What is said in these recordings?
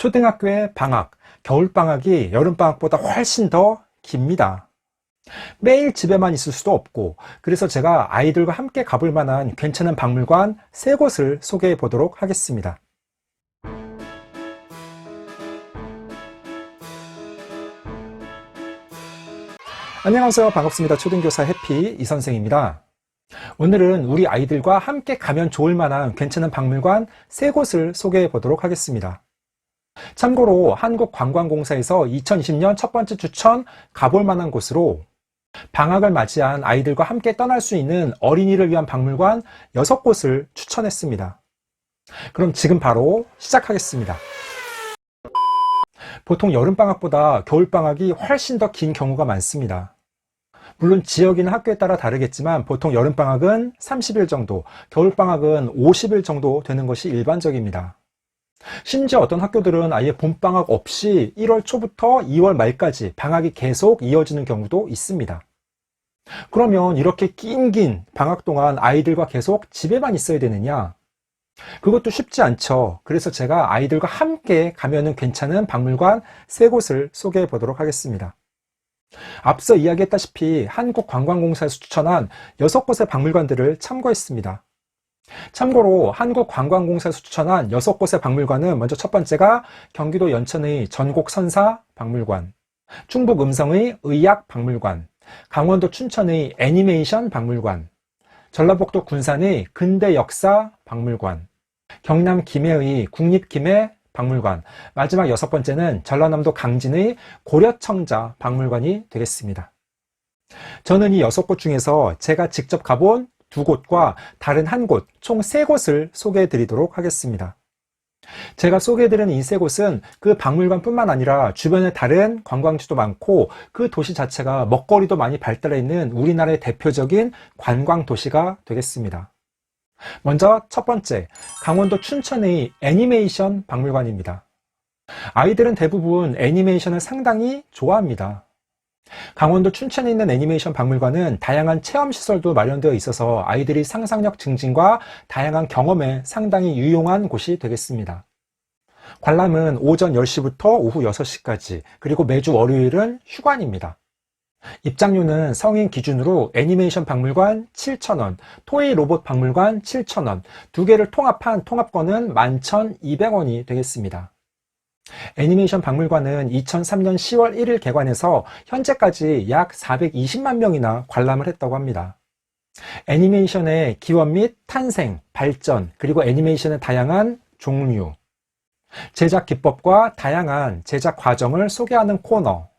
초등학교의 방학, 겨울방학이 여름방학보다 훨씬 더 깁니다. 매일 집에만 있을 수도 없고, 그래서 제가 아이들과 함께 가볼 만한 괜찮은 박물관 3곳을 소개해 보도록 하겠습니다. 안녕하세요. 반갑습니다. 초등교사 해피 이선생입니다. 오늘은 우리 아이들과 함께 가면 좋을 만한 괜찮은 박물관 3곳을 소개해 보도록 하겠습니다. 참고로 한국관광공사에서 2020년 첫 번째 추천 가볼 만한 곳으로 방학을 맞이한 아이들과 함께 떠날 수 있는 어린이를 위한 박물관 6곳을 추천했습니다. 그럼 지금 바로 시작하겠습니다. 보통 여름방학보다 겨울방학이 훨씬 더 긴 경우가 많습니다. 물론 지역이나 학교에 따라 다르겠지만 보통 여름방학은 30일 정도, 겨울방학은 50일 정도 되는 것이 일반적입니다. 심지어 어떤 학교들은 아예 봄방학 없이 1월 초부터 2월 말까지 방학이 계속 이어지는 경우도 있습니다. 그러면 이렇게 긴 방학 동안 아이들과 계속 집에만 있어야 되느냐? 그것도 쉽지 않죠. 그래서 제가 아이들과 함께 가면은 괜찮은 박물관 3곳을 소개해 보도록 하겠습니다. 앞서 이야기했다시피 한국관광공사에서 추천한 6곳의 박물관들을 참고했습니다. 참고로 한국관광공사에서 추천한 6곳의 박물관은 먼저 첫 번째가 경기도 연천의 전곡선사박물관, 충북 음성의 의학박물관, 강원도 춘천의 애니메이션 박물관, 전라북도 군산의 근대역사박물관, 경남 김해의 국립김해박물관, 마지막 6번째는 전라남도 강진의 고려청자 박물관이 되겠습니다. 저는 이 6곳 중에서 제가 직접 가본 2곳과 다른 1곳, 총 3곳을 소개해 드리도록 하겠습니다. 제가 소개해드리는 이 3곳은 그 박물관뿐만 아니라 주변에 다른 관광지도 많고 그 도시 자체가 먹거리도 많이 발달해 있는 우리나라의 대표적인 관광 도시가 되겠습니다. 먼저 첫 번째, 강원도 춘천의 애니메이션 박물관입니다. 아이들은 대부분 애니메이션을 상당히 좋아합니다. 강원도 춘천에 있는 애니메이션 박물관은 다양한 체험시설도 마련되어 있어서 아이들이 상상력 증진과 다양한 경험에 상당히 유용한 곳이 되겠습니다. 관람은 오전 10시부터 오후 6시까지, 그리고 매주 월요일은 휴관입니다. 입장료는 성인 기준으로 애니메이션 박물관 7,000원, 토이 로봇 박물관 7,000원, 2개를 통합한 통합권은 11,200원이 되겠습니다. 애니메이션 박물관은 2003년 10월 1일 개관해서 현재까지 약 420만 명이나 관람을 했다고 합니다. 애니메이션의 기원 및 탄생, 발전, 그리고 애니메이션의 다양한 종류, 제작 기법과 다양한 제작 과정을 소개하는 코너,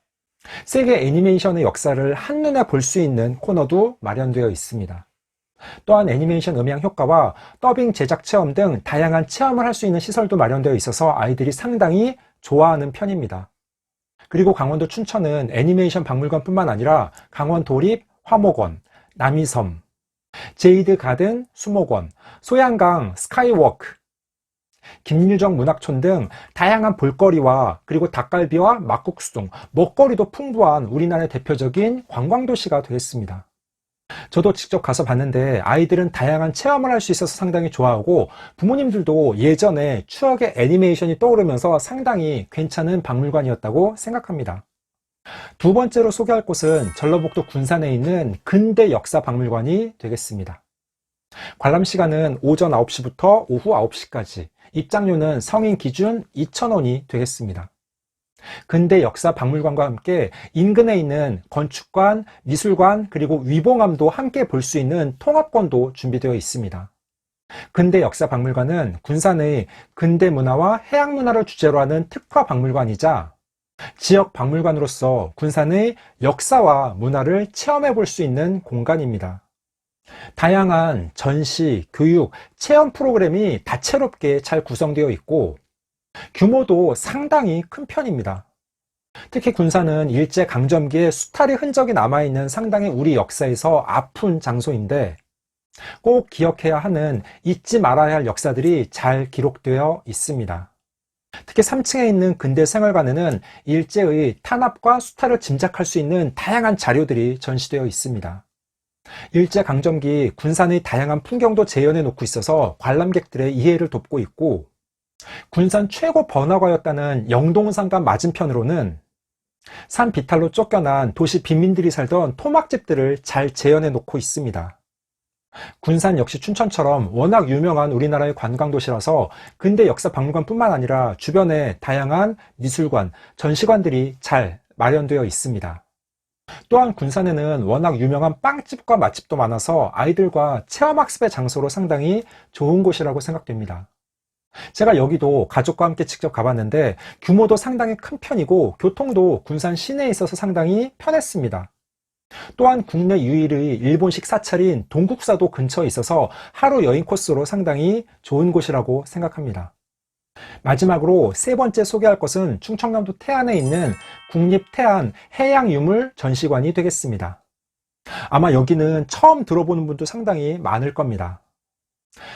세계 애니메이션의 역사를 한눈에 볼 수 있는 코너도 마련되어 있습니다. 또한 애니메이션 음향 효과와 더빙 제작 체험 등 다양한 체험을 할 수 있는 시설도 마련되어 있어서 아이들이 상당히 좋아하는 편입니다. 그리고 강원도 춘천은 애니메이션 박물관뿐만 아니라 강원도립 화목원, 남이섬, 제이드 가든 수목원, 소양강 스카이워크, 김유정 문학촌 등 다양한 볼거리와 그리고 닭갈비와 막국수 등 먹거리도 풍부한 우리나라의 대표적인 관광도시가 되겠습니다. 저도 직접 가서 봤는데 아이들은 다양한 체험을 할 수 있어서 상당히 좋아하고 부모님들도 예전에 추억의 애니메이션이 떠오르면서 상당히 괜찮은 박물관이었다고 생각합니다. 2번째로 소개할 곳은 전라북도 군산에 있는 근대역사박물관이 되겠습니다. 관람 시간은 오전 9시부터 오후 9시까지, 입장료는 성인 기준 2,000원이 되겠습니다. 근대 역사 박물관과 함께 인근에 있는 건축관, 미술관, 그리고 위봉암도 함께 볼 수 있는 통합권도 준비되어 있습니다. 근대 역사 박물관은 군산의 근대 문화와 해양 문화를 주제로 하는 특화 박물관이자 지역 박물관으로서 군산의 역사와 문화를 체험해 볼 수 있는 공간입니다. 다양한 전시, 교육, 체험 프로그램이 다채롭게 잘 구성되어 있고 규모도 상당히 큰 편입니다. 특히 군산은 일제강점기에 수탈의 흔적이 남아있는 상당히 우리 역사에서 아픈 장소인데 꼭 기억해야 하는, 잊지 말아야 할 역사들이 잘 기록되어 있습니다. 특히 3층에 있는 근대생활관에는 일제의 탄압과 수탈을 짐작할 수 있는 다양한 자료들이 전시되어 있습니다. 일제강점기 군산의 다양한 풍경도 재현해 놓고 있어서 관람객들의 이해를 돕고 있고 군산 최고 번화가였다는 영동상가 맞은편으로는 산 비탈로 쫓겨난 도시 빈민들이 살던 토막집들을 잘 재현해 놓고 있습니다. 군산 역시 춘천처럼 워낙 유명한 우리나라의 관광도시라서 근대 역사박물관뿐만 아니라 주변에 다양한 미술관, 전시관들이 잘 마련되어 있습니다. 또한 군산에는 워낙 유명한 빵집과 맛집도 많아서 아이들과 체험학습의 장소로 상당히 좋은 곳이라고 생각됩니다. 제가 여기도 가족과 함께 직접 가봤는데 규모도 상당히 큰 편이고 교통도 군산 시내에 있어서 상당히 편했습니다. 또한 국내 유일의 일본식 사찰인 동국사도 근처에 있어서 하루 여행 코스로 상당히 좋은 곳이라고 생각합니다. 마지막으로 세 번째 소개할 것은 충청남도 태안에 있는 국립태안 해양유물 전시관이 되겠습니다. 아마 여기는 처음 들어보는 분도 상당히 많을 겁니다.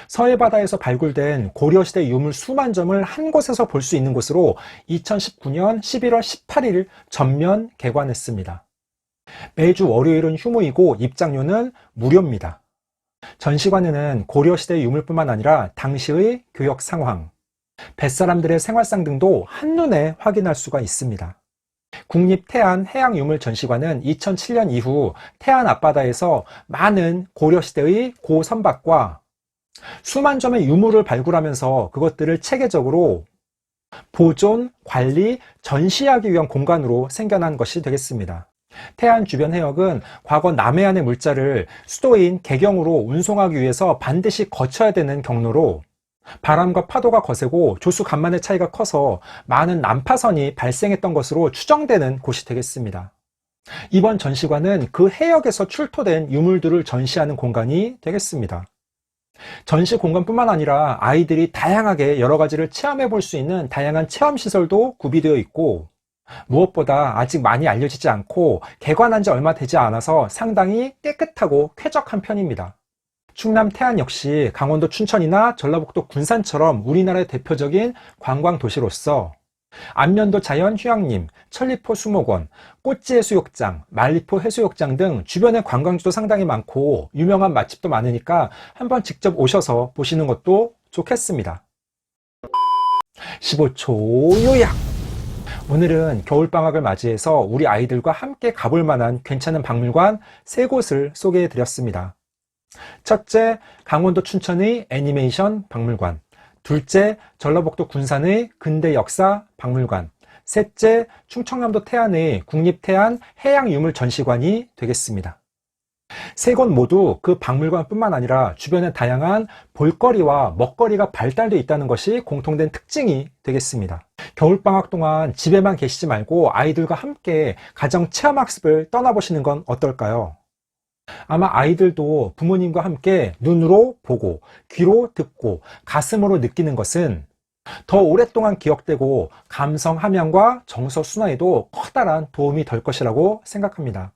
서해바다에서 발굴된 고려시대 유물 수만 점을 한 곳에서 볼 수 있는 곳으로 2019년 11월 18일 전면 개관했습니다. 매주 월요일은 휴무이고 입장료는 무료입니다. 전시관에는 고려시대 유물뿐만 아니라 당시의 교역 상황, 뱃사람들의 생활상 등도 한눈에 확인할 수가 있습니다. 국립태안 해양유물전시관은 2007년 이후 태안 앞바다에서 많은 고려시대의 고선박과 수만 점의 유물을 발굴하면서 그것들을 체계적으로 보존, 관리, 전시하기 위한 공간으로 생겨난 것이 되겠습니다. 태안 주변 해역은 과거 남해안의 물자를 수도인 개경으로 운송하기 위해서 반드시 거쳐야 되는 경로로 바람과 파도가 거세고 조수 간만의 차이가 커서 많은 난파선이 발생했던 것으로 추정되는 곳이 되겠습니다. 이번 전시관은 그 해역에서 출토된 유물들을 전시하는 공간이 되겠습니다. 전시 공간뿐만 아니라 아이들이 다양하게 여러 가지를 체험해 볼 수 있는 다양한 체험시설도 구비되어 있고 무엇보다 아직 많이 알려지지 않고 개관한 지 얼마 되지 않아서 상당히 깨끗하고 쾌적한 편입니다. 충남 태안 역시 강원도 춘천이나 전라북도 군산처럼 우리나라의 대표적인 관광도시로서 안면도 자연휴양림, 천리포 수목원, 꽃지해수욕장, 말리포 해수욕장 등 주변에 관광지도 상당히 많고 유명한 맛집도 많으니까 한번 직접 오셔서 보시는 것도 좋겠습니다. 15초 요약! 오늘은 겨울방학을 맞이해서 우리 아이들과 함께 가볼 만한 괜찮은 박물관 3곳을 소개해 드렸습니다. 첫째, 강원도 춘천의 애니메이션 박물관. 둘째, 전라북도 군산의 근대 역사 박물관. 셋째, 충청남도 태안의 국립태안 해양유물 전시관이 되겠습니다. 3곳 모두 그 박물관뿐만 아니라 주변에 다양한 볼거리와 먹거리가 발달되어 있다는 것이 공통된 특징이 되겠습니다. 겨울방학 동안 집에만 계시지 말고 아이들과 함께 가정 체험학습을 떠나보시는 건 어떨까요? 아마 아이들도 부모님과 함께 눈으로 보고 귀로 듣고 가슴으로 느끼는 것은 더 오랫동안 기억되고 감성 함양과 정서 순환에도 커다란 도움이 될 것이라고 생각합니다.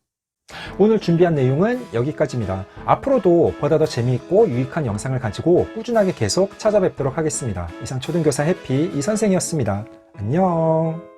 오늘 준비한 내용은 여기까지입니다. 앞으로도 보다 더 재미있고 유익한 영상을 가지고 꾸준하게 계속 찾아뵙도록 하겠습니다. 이상 초등교사 해피 이선생이었습니다. 안녕.